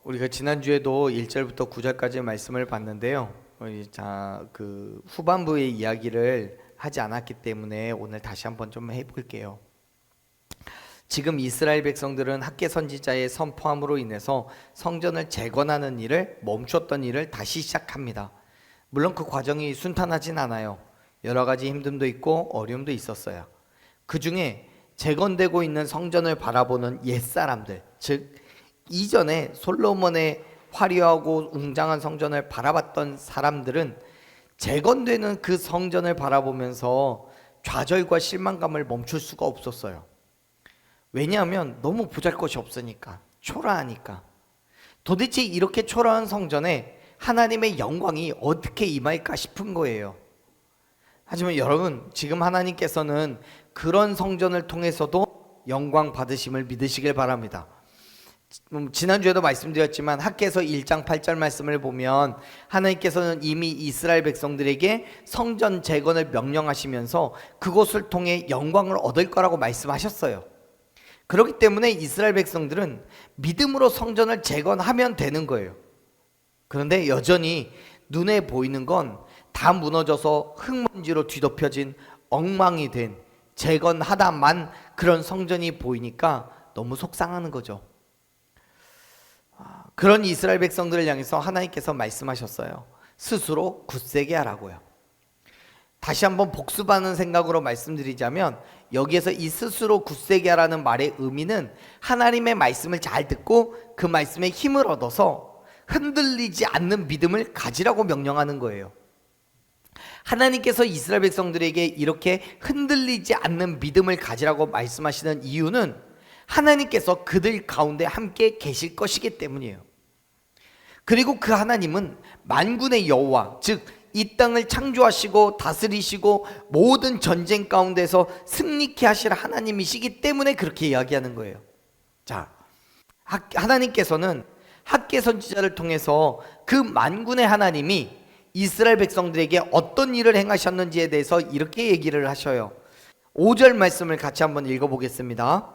우리가 지난주에도 1절부터 9절까지의 말씀을 봤는데요. 그 후반부의 이야기를 하지 않았기 때문에 오늘 다시 한번 좀 해볼게요. 지금 이스라엘 백성들은 학개 선지자의 선포함으로 인해서 성전을 재건하는 일을 멈췄던 일을 다시 시작합니다. 물론 그 과정이 순탄하진 않아요. 여러 가지 힘듦도 있고 어려움도 있었어요. 그 중에 재건되고 있는 성전을 바라보는 옛사람들, 즉 이전에 솔로몬의 화려하고 웅장한 성전을 바라봤던 사람들은 재건되는 그 성전을 바라보면서 좌절과 실망감을 멈출 수가 없었어요. 왜냐하면 너무 보잘것이 없으니까, 초라하니까. 도대체 이렇게 초라한 성전에 하나님의 영광이 어떻게 임할까 싶은 거예요. 하지만 여러분, 지금 하나님께서는 그런 성전을 통해서도 영광 받으심을 믿으시길 바랍니다. 지난주에도 말씀드렸지만 학개서 1장 8절 말씀을 보면 하나님께서는 이미 이스라엘 백성들에게 성전 재건을 명령하시면서 그것을 통해 영광을 얻을 거라고 말씀하셨어요. 그렇기 때문에 이스라엘 백성들은 믿음으로 성전을 재건하면 되는 거예요. 그런데 여전히 눈에 보이는 건 다 무너져서 흙먼지로 뒤덮여진 엉망이 된 재건하다만 그런 성전이 보이니까 너무 속상하는 거죠. 그런 이스라엘 백성들을 향해서 하나님께서 말씀하셨어요. 스스로 굳세게 하라고요. 다시 한번 복습하는 생각으로 말씀드리자면 여기에서 이 스스로 굳세게 하라는 말의 의미는 하나님의 말씀을 잘 듣고 그 말씀에 힘을 얻어서 흔들리지 않는 믿음을 가지라고 명령하는 거예요. 하나님께서 이스라엘 백성들에게 이렇게 흔들리지 않는 믿음을 가지라고 말씀하시는 이유는 하나님께서 그들 가운데 함께 계실 것이기 때문이에요. 그리고 그 하나님은 만군의 여호와, 즉 이 땅을 창조하시고 다스리시고 모든 전쟁 가운데서 승리케 하실 하나님이시기 때문에 그렇게 이야기하는 거예요. 자, 하나님께서는 학개 선지자를 통해서 그 만군의 하나님이 이스라엘 백성들에게 어떤 일을 행하셨는지에 대해서 이렇게 얘기를 하셔요. 5절 말씀을 같이 한번 읽어보겠습니다.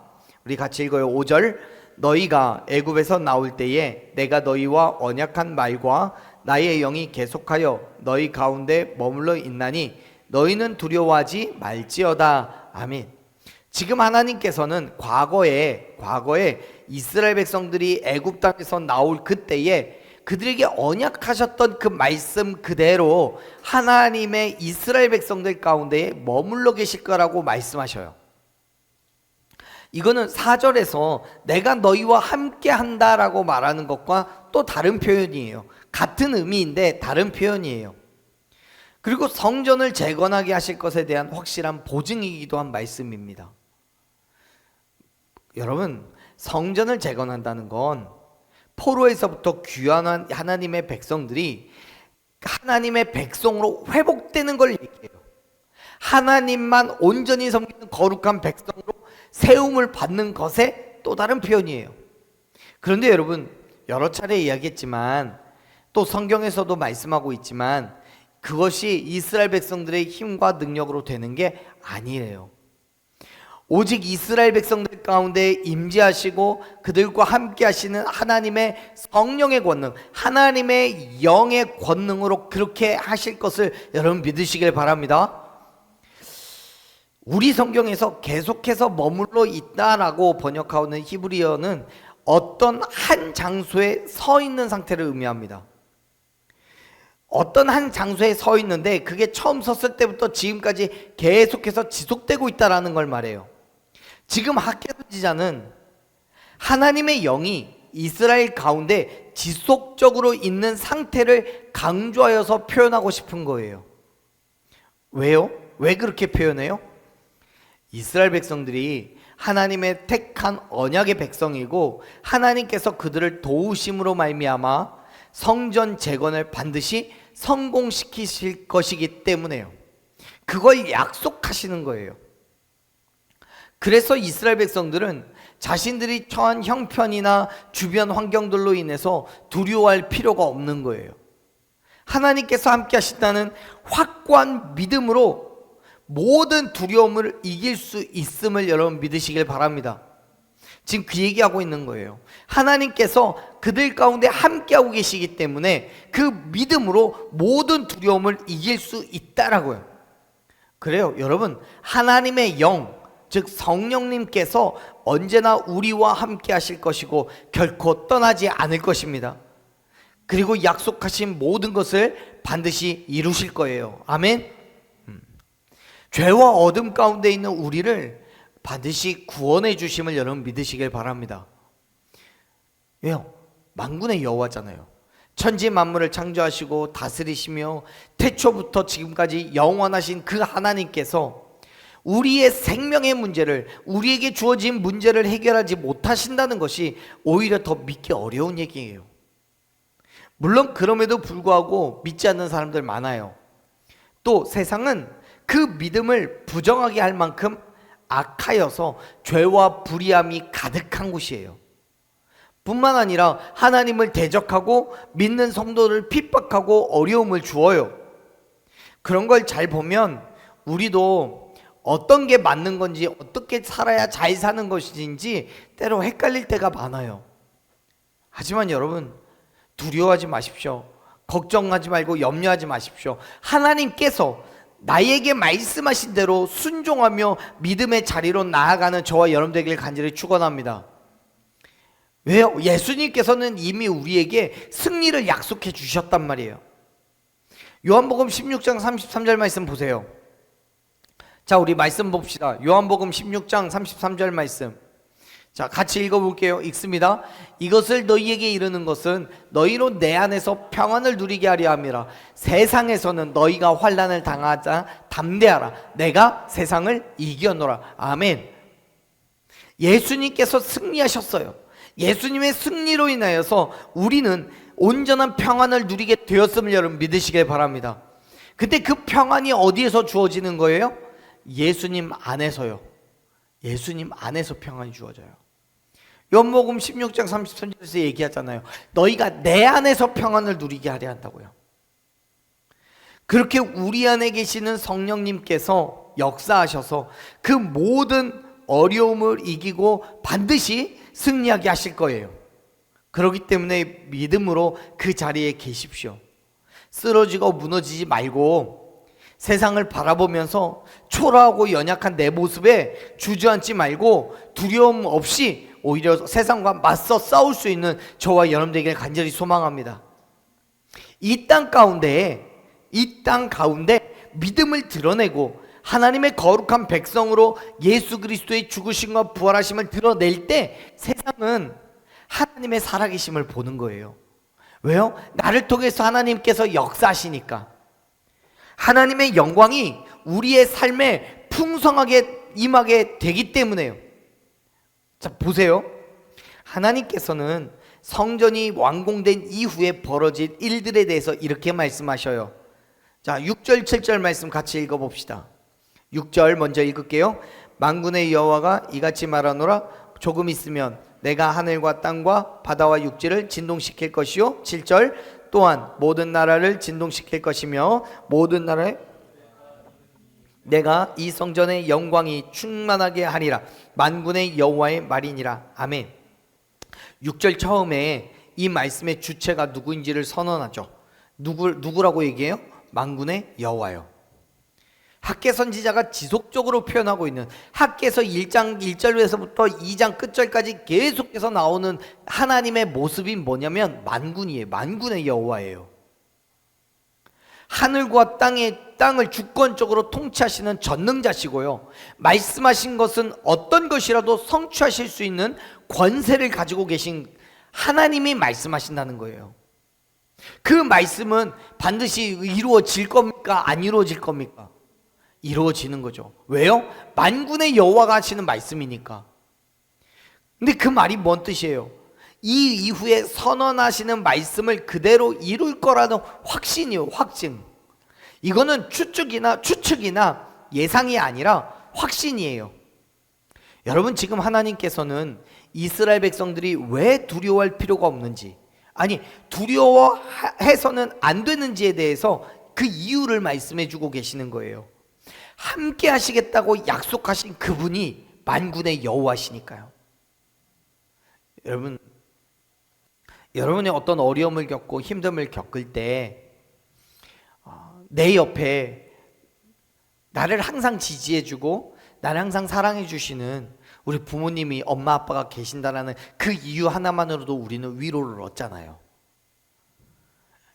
우리 같이 읽어요. 5절. 너희가 애굽에서 나올 때에 내가 너희와 언약한 말과 나의 영이 계속하여 너희 가운데 머물러 있나니 너희는 두려워하지 말지어다. 아멘. 지금 하나님께서는 과거에 이스라엘 백성들이 애굽 땅에서 나올 그때에 그들에게 언약하셨던 그 말씀 그대로 하나님의 이스라엘 백성들 가운데에 머물러 계실 거라고 말씀하셔요. 이거는 4절에서 내가 너희와 함께 한다라고 말하는 것과 또 다른 표현이에요. 같은 의미인데 다른 표현이에요. 그리고 성전을 재건하게 하실 것에 대한 확실한 보증이기도 한 말씀입니다. 여러분, 성전을 재건한다는 건 포로에서부터 귀환한 하나님의 백성들이 하나님의 백성으로 회복되는 걸 얘기해요. 하나님만 온전히 섬기는 거룩한 백성으로 세움을 받는 것의 또 다른 표현이에요. 그런데 여러분, 여러 차례 이야기했지만 또 성경에서도 말씀하고 있지만 그것이 이스라엘 백성들의 힘과 능력으로 되는 게 아니에요. 오직 이스라엘 백성들 가운데 임재하시고 그들과 함께 하시는 하나님의 성령의 권능, 하나님의 영의 권능으로 그렇게 하실 것을 여러분 믿으시길 바랍니다. 우리 성경에서 계속해서 머물러 있다라고 번역하는 히브리어는 어떤 한 장소에 서 있는 상태를 의미합니다. 어떤 한 장소에 서 있는데 그게 처음 섰을 때부터 지금까지 계속해서 지속되고 있다라는 걸 말해요. 지금 학개 선지자는 하나님의 영이 이스라엘 가운데 지속적으로 있는 상태를 강조하여서 표현하고 싶은 거예요. 왜요? 왜 그렇게 표현해요? 이스라엘 백성들이 하나님의 택한 언약의 백성이고 하나님께서 그들을 도우심으로 말미암아 성전 재건을 반드시 성공시키실 것이기 때문에요. 그걸 약속하시는 거예요. 그래서 이스라엘 백성들은 자신들이 처한 형편이나 주변 환경들로 인해서 두려워할 필요가 없는 거예요. 하나님께서 함께 하신다는 확고한 믿음으로 모든 두려움을 이길 수 있음을 여러분 믿으시길 바랍니다. 지금 그 얘기하고 있는 거예요. 하나님께서 그들 가운데 함께하고 계시기 때문에 그 믿음으로 모든 두려움을 이길 수 있다라고요. 그래요, 여러분. 하나님의 영, 즉 성령님께서 언제나 우리와 함께 하실 것이고 결코 떠나지 않을 것입니다. 그리고 약속하신 모든 것을 반드시 이루실 거예요. 아멘. 죄와 어둠 가운데 있는 우리를 반드시 구원해 주심을 여러분 믿으시길 바랍니다. 왜요? 만군의 여호와잖아요. 천지 만물을 창조하시고 다스리시며 태초부터 지금까지 영원하신 그 하나님께서 우리의 생명의 문제를, 우리에게 주어진 문제를 해결하지 못하신다는 것이 오히려 더 믿기 어려운 얘기예요. 물론 그럼에도 불구하고 믿지 않는 사람들 많아요. 또 세상은 그 믿음을 부정하게 할 만큼 악하여서 죄와 불의함이 가득한 곳이에요. 뿐만 아니라 하나님을 대적하고 믿는 성도를 핍박하고 어려움을 주어요. 그런 걸 잘 보면 우리도 어떤 게 맞는 건지, 어떻게 살아야 잘 사는 것인지 때로 헷갈릴 때가 많아요. 하지만 여러분, 두려워하지 마십시오. 걱정하지 말고 염려하지 마십시오. 하나님께서 나에게 말씀하신 대로 순종하며 믿음의 자리로 나아가는 저와 여러분 되길 간절히 축원합니다. 왜요? 예수님께서는 이미 우리에게 승리를 약속해 주셨단 말이에요. 요한복음 16장 33절 말씀 보세요. 자, 우리 말씀 봅시다. 요한복음 16장 33절 말씀. 자, 같이 읽어볼게요. 읽습니다. 이것을 너희에게 이르는 것은 너희로 내 안에서 평안을 누리게 하려 함이라. 세상에서는 너희가 환난을 당하자 담대하라. 내가 세상을 이겨노라. 아멘. 예수님께서 승리하셨어요. 예수님의 승리로 인하여서 우리는 온전한 평안을 누리게 되었음을 여러분 믿으시길 바랍니다. 근데 그 평안이 어디에서 주어지는 거예요? 예수님 안에서요. 예수님 안에서 평안이 주어져요. 요한복음 16장 33절에서 얘기하잖아요. 너희가 내 안에서 평안을 누리게 하려 한다고요. 그렇게 우리 안에 계시는 성령님께서 역사하셔서 그 모든 어려움을 이기고 반드시 승리하게 하실 거예요. 그렇기 때문에 믿음으로 그 자리에 계십시오. 쓰러지고 무너지지 말고 세상을 바라보면서 초라하고 연약한 내 모습에 주저앉지 말고 두려움 없이 오히려 세상과 맞서 싸울 수 있는 저와 여러분들에게 간절히 소망합니다. 이 땅 가운데 믿음을 드러내고 하나님의 거룩한 백성으로 예수 그리스도의 죽으심과 부활하심을 드러낼 때 세상은 하나님의 살아계심을 보는 거예요. 왜요? 나를 통해서 하나님께서 역사하시니까. 하나님의 영광이 우리의 삶에 풍성하게 임하게 되기 때문에요. 자, 보세요. 하나님께서는 성전이 완공된 이후에 벌어질 일들에 대해서 이렇게 말씀하셔요. 자, 6절 7절 말씀 같이 읽어봅시다. 6절 먼저 읽을게요. 만군의 여호와가 이같이 말하노라. 조금 있으면 내가 하늘과 땅과 바다와 육지를 진동시킬 것이요. 7절 또한 모든 나라를 진동시킬 것이며 모든 나라에 내가 이 성전의 영광이 충만하게 하리라. 만군의 여호와의 말이니라. 아멘. 6절 처음에 이 말씀의 주체가 누구인지를 선언하죠. 누구라고 얘기해요? 만군의 여호와요. 학개 선지자가 지속적으로 표현하고 있는, 학개서 1장 1절에서부터 2장 끝절까지 계속해서 나오는 하나님의 모습이 뭐냐면 만군이에요. 만군의 여호와예요. 하늘과 땅을 주권적으로 통치하시는 전능자시고요, 말씀하신 것은 어떤 것이라도 성취하실 수 있는 권세를 가지고 계신 하나님이 말씀하신다는 거예요. 그 말씀은 반드시 이루어질 겁니까? 안 이루어질 겁니까? 이루어지는 거죠. 왜요? 만군의 여호와가 하시는 말씀이니까. 근데 그 말이 뭔 뜻이에요? 이 이후에 선언하시는 말씀을 그대로 이룰 거라는 확신이요, 확증. 이거는 추측이나 예상이 아니라 확신이에요. 여러분, 지금 하나님께서는 이스라엘 백성들이 왜 두려워할 필요가 없는지, 아니 두려워해서는 안 되는지에 대해서 그 이유를 말씀해 주고 계시는 거예요. 함께 하시겠다고 약속하신 그분이 만군의 여호와시니까요. 여러분이 어떤 어려움을 겪고 힘듦을 겪을 때 내 옆에 나를 항상 지지해주고 나를 항상 사랑해주시는 우리 부모님이, 엄마 아빠가 계신다라는 그 이유 하나만으로도 우리는 위로를 얻잖아요.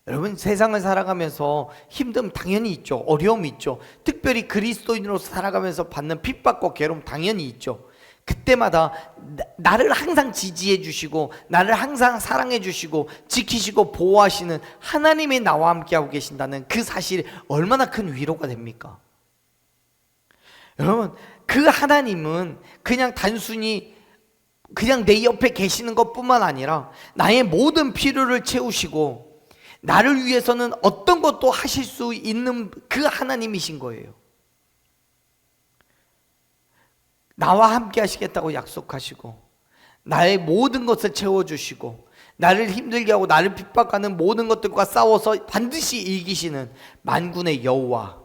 여러분, 세상을 살아가면서 힘듦 당연히 있죠. 어려움이 있죠. 특별히 그리스도인으로서 살아가면서 받는 핍박과 괴로움 당연히 있죠. 그때마다 나를 항상 지지해 주시고 나를 항상 사랑해 주시고 지키시고 보호하시는 하나님이 나와 함께하고 계신다는 그 사실이 얼마나 큰 위로가 됩니까? 여러분, 그 하나님은 그냥 단순히 그냥 내 옆에 계시는 것뿐만 아니라 나의 모든 필요를 채우시고 나를 위해서는 어떤 것도 하실 수 있는 그 하나님이신 거예요. 나와 함께 하시겠다고 약속하시고 나의 모든 것을 채워주시고 나를 힘들게 하고 나를 핍박하는 모든 것들과 싸워서 반드시 이기시는 만군의 여호와,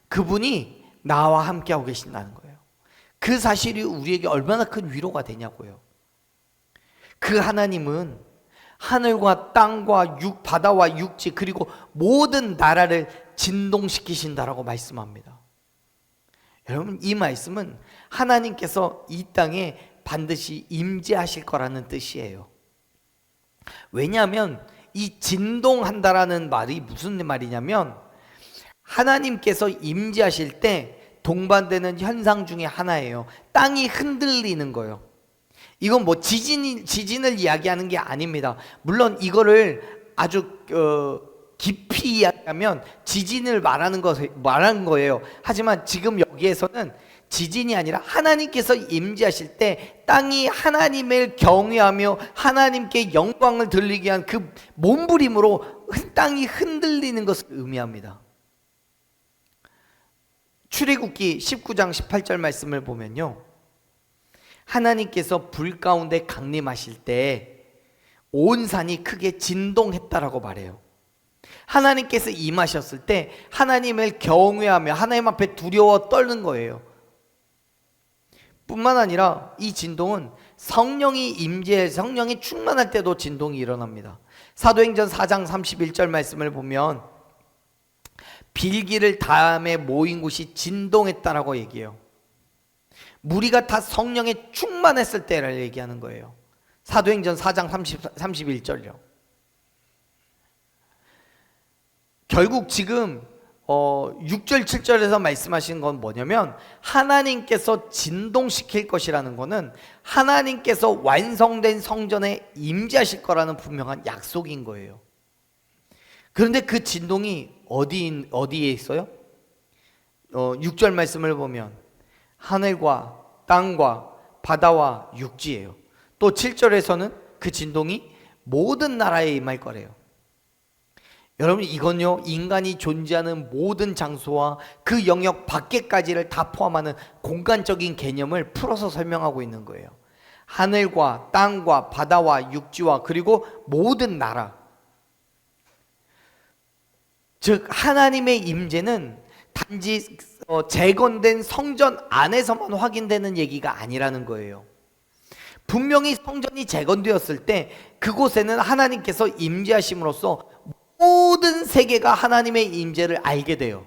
그분이 나와 함께 하고 계신다는 거예요. 그 사실이 우리에게 얼마나 큰 위로가 되냐고요. 그 하나님은 하늘과 땅과 바다와 육지 그리고 모든 나라를 진동시키신다라고 말씀합니다. 여러분, 이 말씀은 하나님께서 이 땅에 반드시 임재하실 거라는 뜻이에요. 왜냐하면 이 진동한다라는 말이 무슨 말이냐면 하나님께서 임재하실 때 동반되는 현상 중에 하나예요. 땅이 흔들리는 거예요. 이건 뭐 지진을 이야기하는 게 아닙니다. 물론 이거를 아주 깊이 이야기하면 지진을 말하는 거예요. 하지만 지금 여기에서는 지진이 아니라 하나님께서 임재하실 때 땅이 하나님을 경외하며 하나님께 영광을 돌리게 한 그 몸부림으로 땅이 흔들리는 것을 의미합니다. 출애굽기 19장 18절 말씀을 보면요, 하나님께서 불 가운데 강림하실 때 온 산이 크게 진동했다라고 말해요. 하나님께서 임하셨을 때 하나님을 경외하며 하나님 앞에 두려워 떨는 거예요. 뿐만 아니라 이 진동은 성령이 성령이 충만할 때도 진동이 일어납니다. 사도행전 4장 31절 말씀을 보면 빌기를 다음에 모인 곳이 진동했다라고 얘기해요. 무리가 다 성령에 충만했을 때를 얘기하는 거예요. 사도행전 4장 31절요. 결국 지금 6절 7절에서 말씀하신 건 뭐냐면 하나님께서 진동시킬 것이라는 것은 하나님께서 완성된 성전에 임재하실 거라는 분명한 약속인 거예요. 그런데 그 진동이 어디에 있어요? 6절 말씀을 보면 하늘과 땅과 바다와 육지예요. 또 7절에서는 그 진동이 모든 나라에 임할 거래요. 여러분, 이건요, 인간이 존재하는 모든 장소와 그 영역 밖에까지를 다 포함하는 공간적인 개념을 풀어서 설명하고 있는 거예요. 하늘과 땅과 바다와 육지와 그리고 모든 나라, 즉 하나님의 임재는 단지 재건된 성전 안에서만 확인되는 얘기가 아니라는 거예요. 분명히 성전이 재건되었을 때 그곳에는 하나님께서 임재하심으로써 모든 세계가 하나님의 임재를 알게 돼요.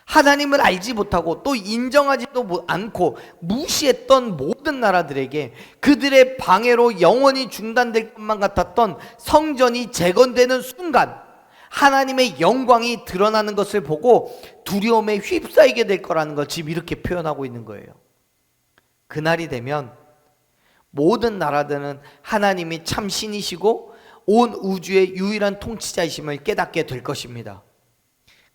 하나님을 알지 못하고 또 인정하지도 않고 무시했던 모든 나라들에게 그들의 방해로 영원히 중단될 것만 같았던 성전이 재건되는 순간 하나님의 영광이 드러나는 것을 보고 두려움에 휩싸이게 될 거라는 걸 지금 이렇게 표현하고 있는 거예요. 그날이 되면 모든 나라들은 하나님이 참 신이시고 온 우주의 유일한 통치자이심을 깨닫게 될 것입니다.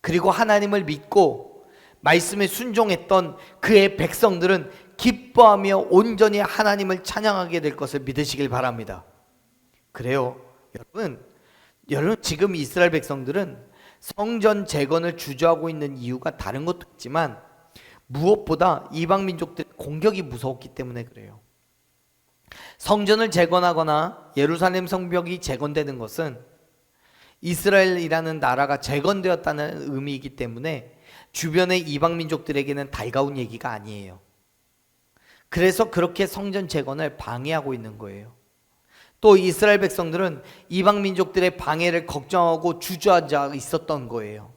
그리고 하나님을 믿고 말씀에 순종했던 그의 백성들은 기뻐하며 온전히 하나님을 찬양하게 될 것을 믿으시길 바랍니다. 그래요, 여러분 지금 이스라엘 백성들은 성전 재건을 주저하고 있는 이유가 다른 것도 있지만 무엇보다 이방 민족들 공격이 무서웠기 때문에 그래요. 성전을 재건하거나 예루살렘 성벽이 재건되는 것은 이스라엘이라는 나라가 재건되었다는 의미이기 때문에 주변의 이방 민족들에게는 달가운 얘기가 아니에요. 그래서 그렇게 성전 재건을 방해하고 있는 거예요. 또 이스라엘 백성들은 이방 민족들의 방해를 걱정하고 주저앉아 있었던 거예요.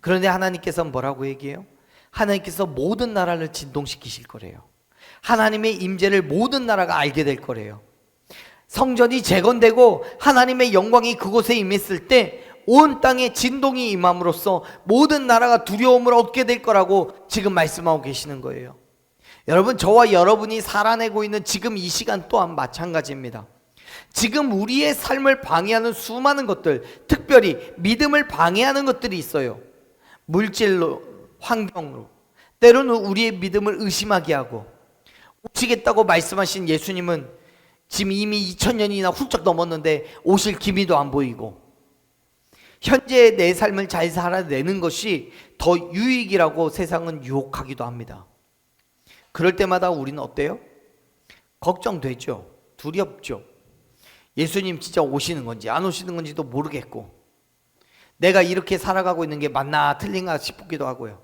그런데 하나님께서는 뭐라고 얘기해요? 하나님께서 모든 나라를 진동시키실 거래요. 하나님의 임재를 모든 나라가 알게 될 거래요. 성전이 재건되고 하나님의 영광이 그곳에 임했을 때 온 땅에 진동이 임함으로써 모든 나라가 두려움을 얻게 될 거라고 지금 말씀하고 계시는 거예요. 여러분, 저와 여러분이 살아내고 있는 지금 이 시간 또한 마찬가지입니다. 지금 우리의 삶을 방해하는 수많은 것들, 특별히 믿음을 방해하는 것들이 있어요. 물질로, 환경으로, 때로는 우리의 믿음을 의심하게 하고, 오시겠다고 말씀하신 예수님은 지금 이미 2000년이나 훌쩍 넘었는데 오실 기미도 안 보이고, 현재 내 삶을 잘 살아내는 것이 더 유익이라고 세상은 유혹하기도 합니다. 그럴 때마다 우리는 어때요? 걱정되죠. 두렵죠. 예수님 진짜 오시는 건지 안 오시는 건지도 모르겠고, 내가 이렇게 살아가고 있는 게 맞나 틀린가 싶기도 하고요.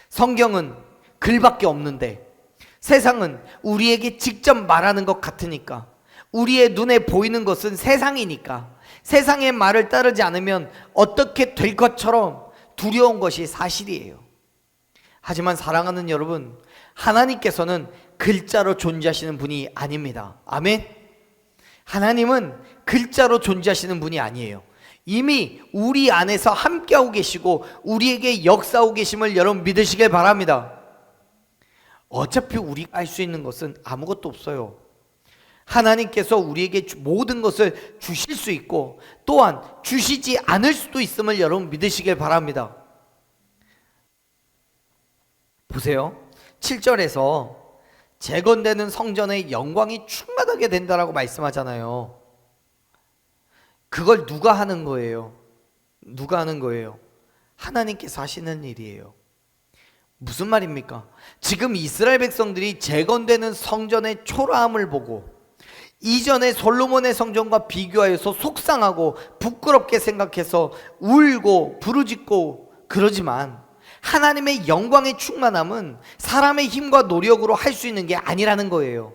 성경은 글밖에 없는데 세상은 우리에게 직접 말하는 것 같으니까, 우리의 눈에 보이는 것은 세상이니까 세상의 말을 따르지 않으면 어떻게 될 것처럼 두려운 것이 사실이에요. 하지만 사랑하는 여러분, 하나님께서는 글자로 존재하시는 분이 아닙니다. 아멘. 하나님은 글자로 존재하시는 분이 아니에요. 이미 우리 안에서 함께하고 계시고 우리에게 역사하고 계심을 여러분 믿으시길 바랍니다. 어차피 우리가 알 수 있는 것은 아무것도 없어요. 하나님께서 우리에게 모든 것을 주실 수 있고 또한 주시지 않을 수도 있음을 여러분 믿으시길 바랍니다. 보세요. 7절에서 재건되는 성전의 영광이 충만하게 된다라고 말씀하잖아요. 그걸 누가 하는 거예요? 누가 하는 거예요? 하나님께서 하시는 일이에요. 무슨 말입니까? 지금 이스라엘 백성들이 재건되는 성전의 초라함을 보고 이전의 솔로몬의 성전과 비교하여서 속상하고 부끄럽게 생각해서 울고 부르짖고 그러지만, 하나님의 영광의 충만함은 사람의 힘과 노력으로 할 수 있는 게 아니라는 거예요.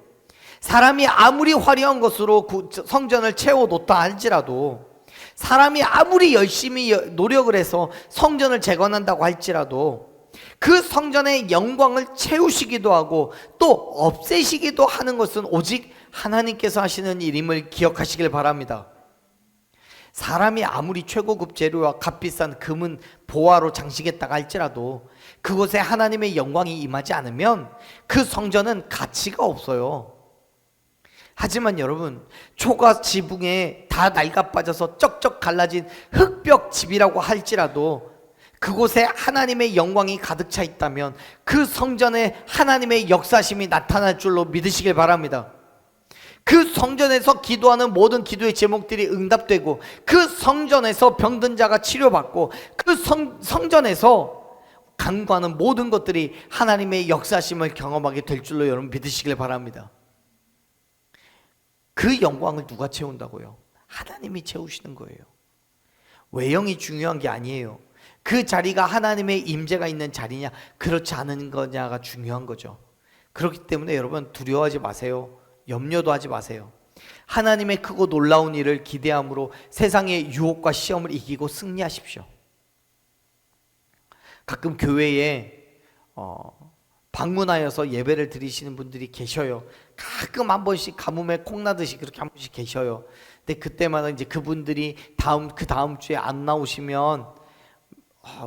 사람이 아무리 화려한 것으로 성전을 채워놓다 할지라도, 사람이 아무리 열심히 노력을 해서 성전을 재건한다고 할지라도 그 성전의 영광을 채우시기도 하고 또 없애시기도 하는 것은 오직 하나님께서 하시는 일임을 기억하시길 바랍니다. 사람이 아무리 최고급 재료와 값비싼 금은 보화로 장식했다가 할지라도 그곳에 하나님의 영광이 임하지 않으면 그 성전은 가치가 없어요. 하지만 여러분, 초가 지붕에 다 낡아 빠져서 쩍쩍 갈라진 흙벽 집이라고 할지라도 그곳에 하나님의 영광이 가득 차 있다면 그 성전에 하나님의 역사심이 나타날 줄로 믿으시길 바랍니다. 그 성전에서 기도하는 모든 기도의 제목들이 응답되고, 그 성전에서 병든 자가 치료받고, 그 성전에서 간구하는 모든 것들이 하나님의 역사심을 경험하게 될 줄로 여러분 믿으시길 바랍니다. 그 영광을 누가 채운다고요? 하나님이 채우시는 거예요. 외형이 중요한 게 아니에요. 그 자리가 하나님의 임재가 있는 자리냐 그렇지 않은 거냐가 중요한 거죠. 그렇기 때문에 여러분 두려워하지 마세요. 염려도 하지 마세요. 하나님의 크고 놀라운 일을 기대함으로 세상의 유혹과 시험을 이기고 승리하십시오. 가끔 교회에 방문하여서 예배를 드리시는 분들이 계셔요. 가끔 한 번씩 가뭄에 콩나듯이 그렇게 한 번씩 계셔요. 근데 그때마다 이제 그분들이 그 다음 주에 안 나오시면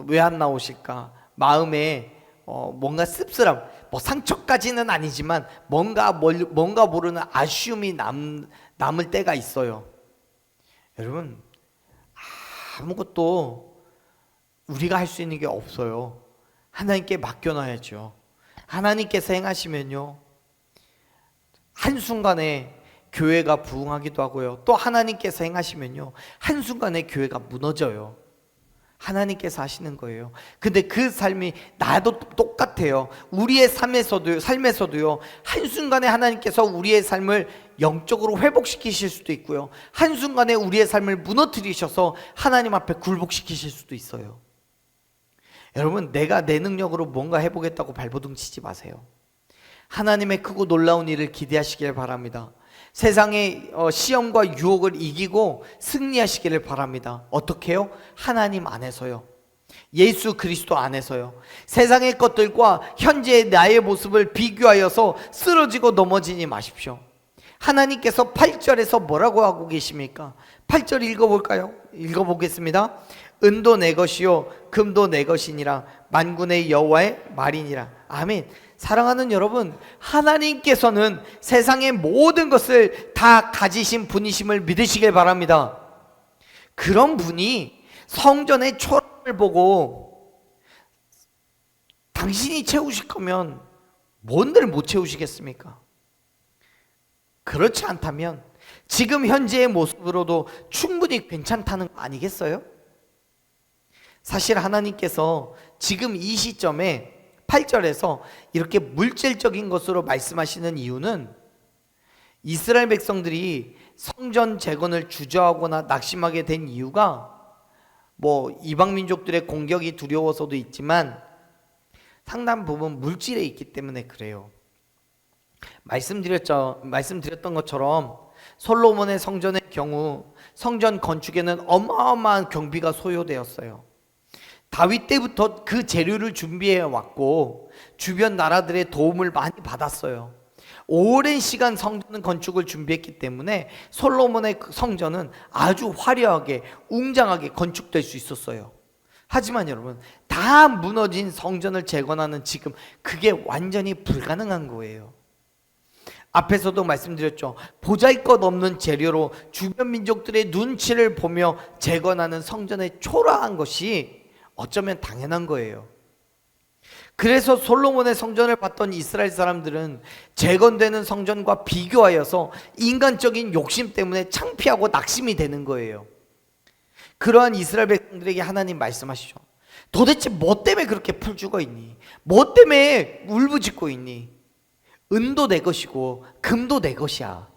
왜 안 나오실까? 마음에 뭔가 씁쓸함, 뭐 상처까지는 아니지만 뭔가 모르는 아쉬움이 남을 때가 있어요. 여러분, 아무것도 우리가 할 수 있는 게 없어요. 하나님께 맡겨놔야죠. 하나님께서 행하시면요, 한순간에 교회가 부흥하기도 하고요, 또 하나님께서 행하시면요 한순간에 교회가 무너져요. 하나님께서 하시는 거예요. 근데 그 삶이 나도 똑같아요. 우리의 삶에서도요 한순간에 하나님께서 우리의 삶을 영적으로 회복시키실 수도 있고요, 한순간에 우리의 삶을 무너뜨리셔서 하나님 앞에 굴복시키실 수도 있어요. 여러분, 내가 내 능력으로 뭔가 해보겠다고 발버둥 치지 마세요. 하나님의 크고 놀라운 일을 기대하시길 바랍니다. 세상의 시험과 유혹을 이기고 승리하시기를 바랍니다. 어떻게 해요? 하나님 안에서요. 예수 그리스도 안에서요. 세상의 것들과 현재의 나의 모습을 비교하여서 쓰러지고 넘어지지 마십시오. 하나님께서 8절에서 뭐라고 하고 계십니까? 8절 읽어볼까요? 읽어보겠습니다. 은도 내 것이요 금도 내 것이니라 만군의 여호와의 말이니라. 아멘. 사랑하는 여러분, 하나님께서는 세상의 모든 것을 다 가지신 분이심을 믿으시길 바랍니다. 그런 분이 성전의 초라함을 보고 당신이 채우실 거면 뭔들 못 채우시겠습니까? 그렇지 않다면 지금 현재의 모습으로도 충분히 괜찮다는 거 아니겠어요? 사실 하나님께서 지금 이 시점에 8절에서 이렇게 물질적인 것으로 말씀하시는 이유는 이스라엘 백성들이 성전 재건을 주저하거나 낙심하게 된 이유가 뭐 이방 민족들의 공격이 두려워서도 있지만 상당 부분 물질에 있기 때문에 그래요. 말씀드렸던 것처럼 솔로몬의 성전의 경우 성전 건축에는 어마어마한 경비가 소요되었어요. 다윗 때부터 그 재료를 준비해 왔고 주변 나라들의 도움을 많이 받았어요. 오랜 시간 성전 건축을 준비했기 때문에 솔로몬의 성전은 아주 화려하게 웅장하게 건축될 수 있었어요. 하지만 여러분, 다 무너진 성전을 재건하는 지금 그게 완전히 불가능한 거예요. 앞에서도 말씀드렸죠. 보잘것없는 재료로 주변 민족들의 눈치를 보며 재건하는 성전의 초라한 것이 어쩌면 당연한 거예요. 그래서 솔로몬의 성전을 봤던 이스라엘 사람들은 재건되는 성전과 비교하여서 인간적인 욕심 때문에 창피하고 낙심이 되는 거예요. 그러한 이스라엘 백성들에게 하나님 말씀하시죠. 도대체 뭐 때문에 그렇게 풀 죽어 있니? 뭐 때문에 울부짖고 있니? 은도 내 것이고 금도 내 것이야.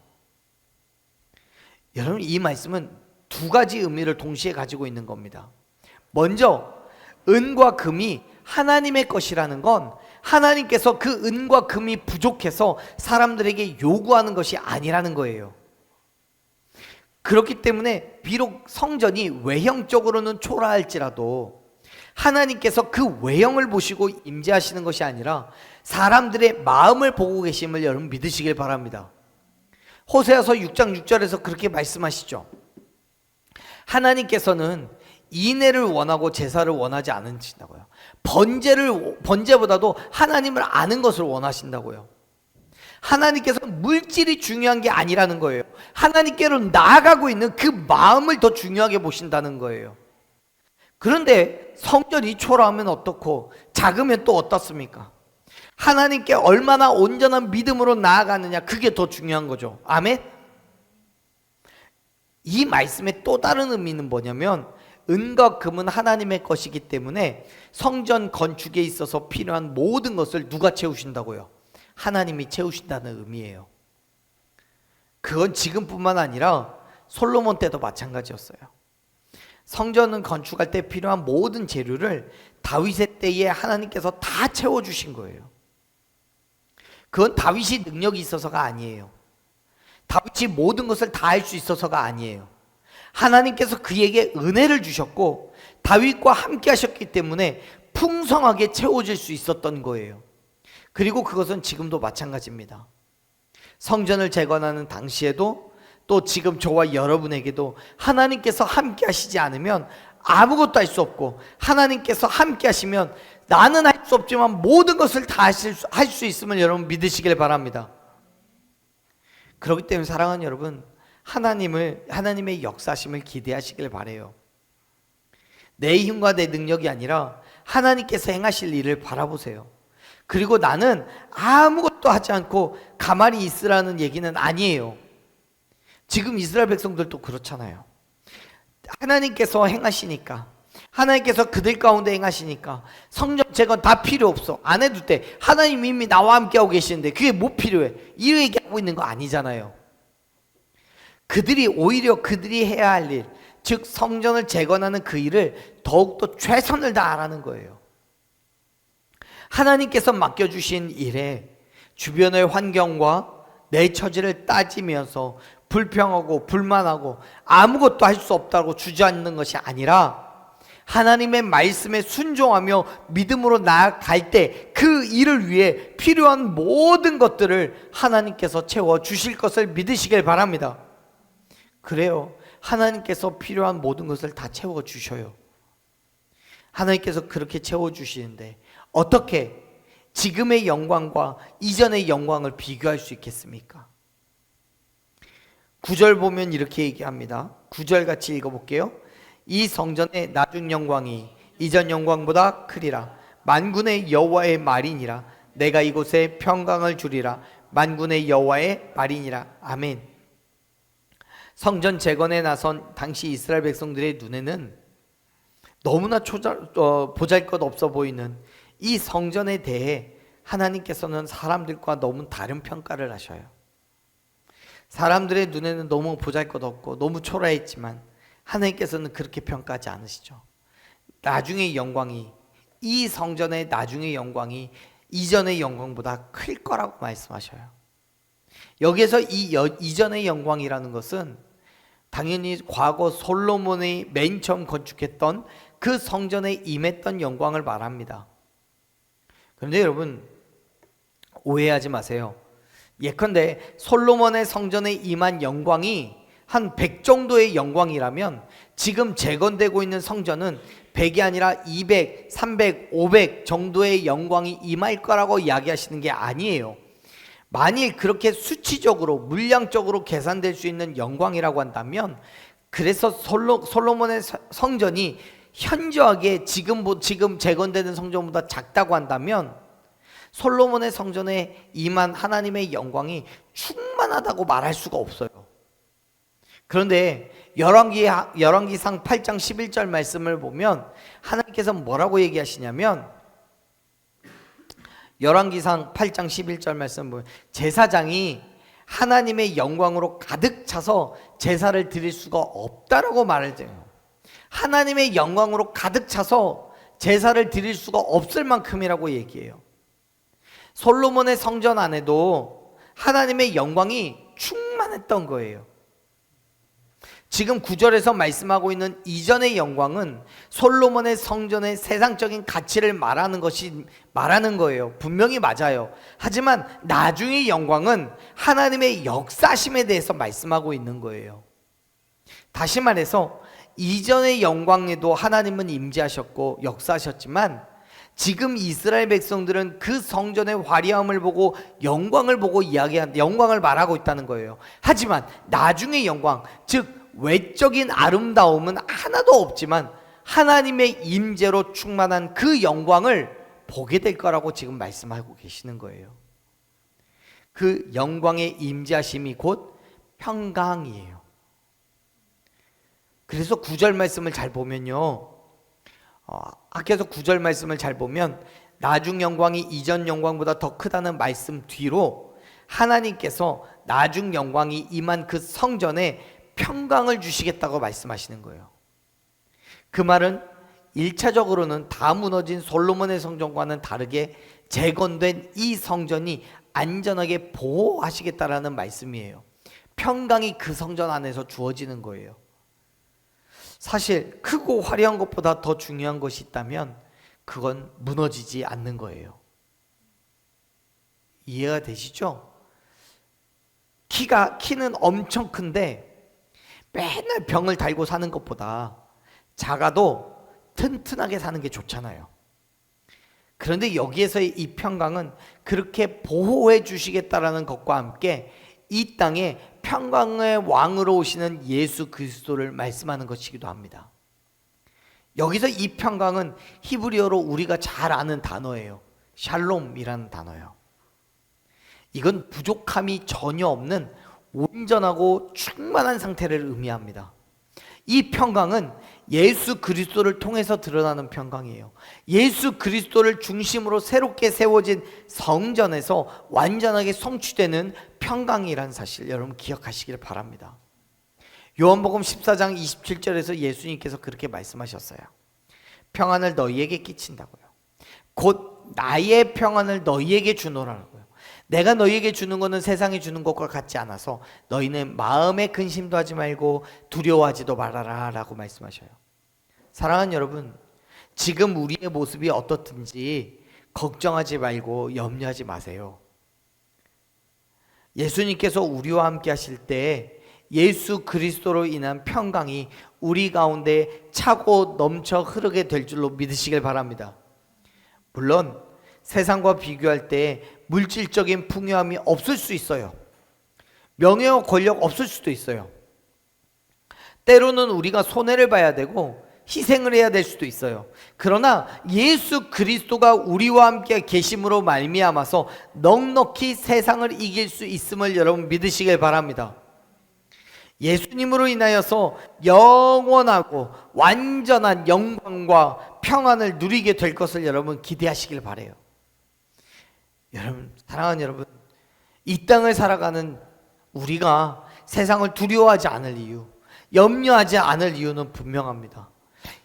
여러분, 이 말씀은 두 가지 의미를 동시에 가지고 있는 겁니다. 먼저 은과 금이 하나님의 것이라는 건 하나님께서 그 은과 금이 부족해서 사람들에게 요구하는 것이 아니라는 거예요. 그렇기 때문에 비록 성전이 외형적으로는 초라할지라도 하나님께서 그 외형을 보시고 임재하시는 것이 아니라 사람들의 마음을 보고 계심을 여러분 믿으시길 바랍니다. 호세아서 6장 6절에서 그렇게 말씀하시죠. 하나님께서는 인애를 원하고 제사를 원하지 않으신다고요. 번제보다도 하나님을 아는 것을 원하신다고요. 하나님께서 물질이 중요한 게 아니라는 거예요. 하나님께로 나아가고 있는 그 마음을 더 중요하게 보신다는 거예요. 그런데 성전이 초라하면 어떻고 작으면 또 어떻습니까? 하나님께 얼마나 온전한 믿음으로 나아가느냐, 그게 더 중요한 거죠. 아멘? 이 말씀의 또 다른 의미는 뭐냐면 은과 금은 하나님의 것이기 때문에 성전 건축에 있어서 필요한 모든 것을 누가 채우신다고요? 하나님이 채우신다는 의미예요. 그건 지금뿐만 아니라 솔로몬 때도 마찬가지였어요. 성전은 건축할 때 필요한 모든 재료를 다윗의 때에 하나님께서 다 채워주신 거예요. 그건 다윗이 능력이 있어서가 아니에요. 다윗이 모든 것을 다 할 수 있어서가 아니에요. 하나님께서 그에게 은혜를 주셨고 다윗과 함께 하셨기 때문에 풍성하게 채워질 수 있었던 거예요. 그리고 그것은 지금도 마찬가지입니다. 성전을 재건하는 당시에도 또 지금 저와 여러분에게도 하나님께서 함께 하시지 않으면 아무것도 할 수 없고, 하나님께서 함께 하시면 나는 할 수 없지만 모든 것을 다 할 수 있음을 여러분 믿으시길 바랍니다. 그렇기 때문에 사랑하는 여러분, 하나님의 역사심을 기대하시길 바라요. 내 힘과 내 능력이 아니라 하나님께서 행하실 일을 바라보세요. 그리고 나는 아무것도 하지 않고 가만히 있으라는 얘기는 아니에요. 지금 이스라엘 백성들도 그렇잖아요. 하나님께서 행하시니까, 하나님께서 그들 가운데 행하시니까 성전 재건 다 필요 없어, 안 해도 돼, 하나님 이미 나와 함께하고 계시는데 그게 뭐 필요해, 이 얘기하고 있는 거 아니잖아요. 그들이 오히려 그들이 해야 할 일, 즉 성전을 재건하는 그 일을 더욱더 최선을 다하라는 거예요. 하나님께서 맡겨주신 일에 주변의 환경과 내 처지를 따지면서 불평하고 불만하고 아무것도 할 수 없다고 주저앉는 것이 아니라 하나님의 말씀에 순종하며 믿음으로 나아갈 때 그 일을 위해 필요한 모든 것들을 하나님께서 채워주실 것을 믿으시길 바랍니다. 그래요. 하나님께서 필요한 모든 것을 다 채워주셔요. 하나님께서 그렇게 채워주시는데 어떻게 지금의 영광과 이전의 영광을 비교할 수 있겠습니까? 9절 보면 이렇게 얘기합니다. 9절 같이 읽어볼게요. 이 성전의 나중 영광이 이전 영광보다 크리라. 만군의 여호와의 말이니라. 내가 이곳에 평강을 주리라. 만군의 여호와의 말이니라. 아멘. 성전 재건에 나선 당시 이스라엘 백성들의 눈에는 너무나 보잘것없어 보이는 이 성전에 대해 하나님께서는 사람들과 너무 다른 평가를 하셔요. 사람들의 눈에는 너무 보잘것없고 너무 초라했지만 하나님께서는 그렇게 평가하지 않으시죠. 나중의 영광이, 이 성전의 나중의 영광이 이전의 영광보다 클 거라고 말씀하셔요. 여기에서 이전의 영광이라는 것은 당연히 과거 솔로몬이 맨 처음 건축했던 그 성전에 임했던 영광을 말합니다. 그런데 여러분 오해하지 마세요. 예컨대 솔로몬의 성전에 임한 영광이 한 100 정도의 영광이라면 지금 재건되고 있는 성전은 100이 아니라 200, 300, 500 정도의 영광이 임할 거라고 이야기하시는 게 아니에요. 만일 그렇게 수치적으로 물량적으로 계산될 수 있는 영광이라고 한다면, 그래서 솔로몬의 성전이 현저하게 지금 재건되는 성전보다 작다고 한다면 솔로몬의 성전에 임한 하나님의 영광이 충만하다고 말할 수가 없어요. 그런데 열왕기상 8장 11절 말씀을 보면 하나님께서 뭐라고 얘기하시냐면, 열왕기상 8장 11절 말씀 보면 제사장이 하나님의 영광으로 가득 차서 제사를 드릴 수가 없다라고 말을 해요. 하나님의 영광으로 가득 차서 제사를 드릴 수가 없을 만큼이라고 얘기해요. 솔로몬의 성전 안에도 하나님의 영광이 충만했던 거예요. 지금 9절에서 말씀하고 있는 이전의 영광은 솔로몬의 성전의 세상적인 가치를 말하는 거예요. 분명히 맞아요. 하지만 나중의 영광은 하나님의 역사심에 대해서 말씀하고 있는 거예요. 다시 말해서 이전의 영광에도 하나님은 임재하셨고 역사하셨지만 지금 이스라엘 백성들은 그 성전의 화려함을 보고 영광을 보고 영광을 말하고 있다는 거예요. 하지만 나중의 영광, 즉 외적인 아름다움은 하나도 없지만 하나님의 임재로 충만한 그 영광을 보게 될 거라고 지금 말씀하고 계시는 거예요. 그 영광의 임재하심이 곧 평강이에요. 그래서 9절 말씀을 잘 보면요, 학교에서 9절 말씀을 잘 보면 나중 영광이 이전 영광보다 더 크다는 말씀 뒤로 하나님께서 나중 영광이 임한 그 성전에 평강을 주시겠다고 말씀하시는 거예요. 그 말은 1차적으로는 다 무너진 솔로몬의 성전과는 다르게 재건된 이 성전이 안전하게 보호하시겠다라는 말씀이에요. 평강이 그 성전 안에서 주어지는 거예요. 사실 크고 화려한 것보다 더 중요한 것이 있다면 그건 무너지지 않는 거예요. 이해가 되시죠? 키는 엄청 큰데 맨날 병을 달고 사는 것보다 작아도 튼튼하게 사는 게 좋잖아요. 그런데 여기에서의 이 평강은 그렇게 보호해 주시겠다라는 것과 함께 이 땅에 평강의 왕으로 오시는 예수 그리스도를 말씀하는 것이기도 합니다. 여기서 이 평강은 히브리어로 우리가 잘 아는 단어예요. 샬롬이라는 단어예요. 이건 부족함이 전혀 없는 온전하고 충만한 상태를 의미합니다. 이 평강은 예수 그리스도를 통해서 드러나는 평강이에요. 예수 그리스도를 중심으로 새롭게 세워진 성전에서 완전하게 성취되는 평강이라는 사실 여러분 기억하시길 바랍니다. 요한복음 14장 27절에서 예수님께서 그렇게 말씀하셨어요. 평안을 너희에게 끼친다고요. 곧 나의 평안을 너희에게 주노라고요. 내가 너희에게 주는 것은 세상이 주는 것과 같지 않아서 너희는 마음에 근심도 하지 말고 두려워하지도 말아라 라고 말씀하셔요. 사랑하는 여러분, 지금 우리의 모습이 어떻든지 걱정하지 말고 염려하지 마세요. 예수님께서 우리와 함께 하실 때 예수 그리스도로 인한 평강이 우리 가운데 차고 넘쳐 흐르게 될 줄로 믿으시길 바랍니다. 물론 세상과 비교할 때 물질적인 풍요함이 없을 수 있어요. 명예와 권력 없을 수도 있어요. 때로는 우리가 손해를 봐야 되고 희생을 해야 될 수도 있어요. 그러나 예수 그리스도가 우리와 함께 계심으로 말미암아서 넉넉히 세상을 이길 수 있음을 여러분 믿으시길 바랍니다. 예수님으로 인하여서 영원하고 완전한 영광과 평안을 누리게 될 것을 여러분 기대하시길 바라요. 여러분, 사랑하는 여러분, 이 땅을 살아가는 우리가 세상을 두려워하지 않을 이유, 염려하지 않을 이유는 분명합니다.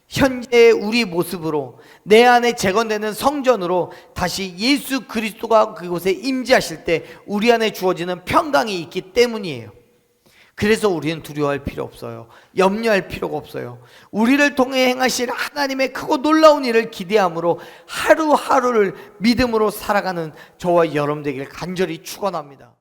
현재의 우리 모습으로 내 안에 재건되는 성전으로 다시 예수 그리스도가 그곳에 임재하실 때 우리 안에 주어지는 평강이 있기 때문이에요. 그래서 우리는 두려워할 필요 없어요. 염려할 필요가 없어요. 우리를 통해 행하실 하나님의 크고 놀라운 일을 기대함으로 하루하루를 믿음으로 살아가는 저와 여러분 되기를 간절히 축원합니다.